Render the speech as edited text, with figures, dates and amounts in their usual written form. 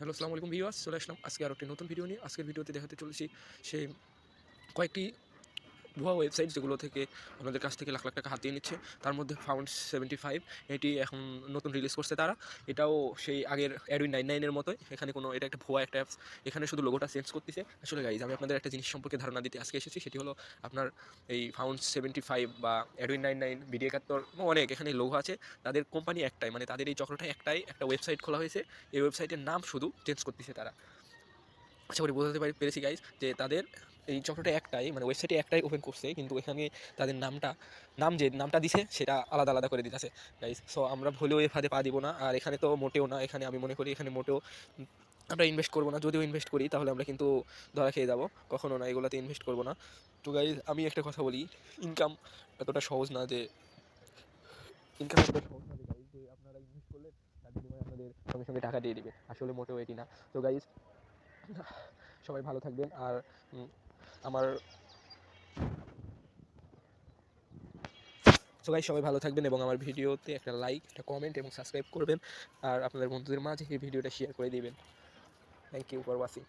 Hello, আসসালামু আলাইকুম viewers. চলে আসলাম আজকে আরও একটি নতুন ভিডিও নিয়ে। আজকের ভিডিওতে দেখাতে চলেছি সেই কয়েকটি ভুয়া ওয়েবসাইট যেগুলো থেকে আপনাদের কাছ থেকে লাখ লাখ টাকা হাতিয়ে নিচ্ছে। তার মধ্যে Found75 এটি এখন নতুন রিলিজ করছে তারা। এটাও সেই আগের Adwin99 এর মতোই। এখানে কোনো এটা একটা ভুয়া একটা অ্যাপস। এখানে শুধু লোগোটা চেঞ্জ করতেছে। আসলে গাইজ আমি আপনাদের একটা জিনিস সম্পর্কে ধারণা দিতে আজকে এসেছি। সেটি হলো আপনার এই Found75 বা Adwin99, BD71 অনেক এখানে লোগো আছে। তাদের কোম্পানি একটাই, মানে তাদের এই চক্রটা একটাই। একটা ওয়েবসাইট খোলা হয়েছে। এই ওয়েবসাইটের নাম শুধু চেঞ্জ করতেছে তারা। আশা করি বোঝাতে পেরেছি গাইজ যে তাদের এই চক্রটা একটাই, মানে ওয়েবসাইটে একটাই ওপেন করছে, কিন্তু এখানে তাদের যে নামটা দিছে সেটা আলাদা আলাদা করে দিতেছে গাইজ। সো আমরা ভুলেও এ ফাঁদে পা দিব না। আর এখানে তো মোটেও না, এখানে আমি মনে করি এখানে মোটেও আমরা ইনভেস্ট করবো না। যদিও ইনভেস্ট করি তাহলে আমরা কিন্তু ধরা খেয়ে যাবো। কখনো না, এগুলোতে ইনভেস্ট করবো না। তো গাইজ আমি একটা কথা বলি, ইনকাম এতটা সহজ না যে guys, যে আপনারা ইনভেস্ট করলে তার বিনিময়ে আপনাদের সঙ্গে সঙ্গে টাকা দিয়ে দিবে। আসলে মোটেও এটি না। তো গাইজ সবাই ভালো থাকবেন। আর আমার সবাই ভালো থাকবেন এবং আমার ভিডিওতে একটা লাইক, একটা কমেন্ট এবং সাবস্ক্রাইব করবেন। আর আপনাদের বন্ধুদের মাঝে এই ভিডিওটা শেয়ার করে দিবেন। Thank you for watching.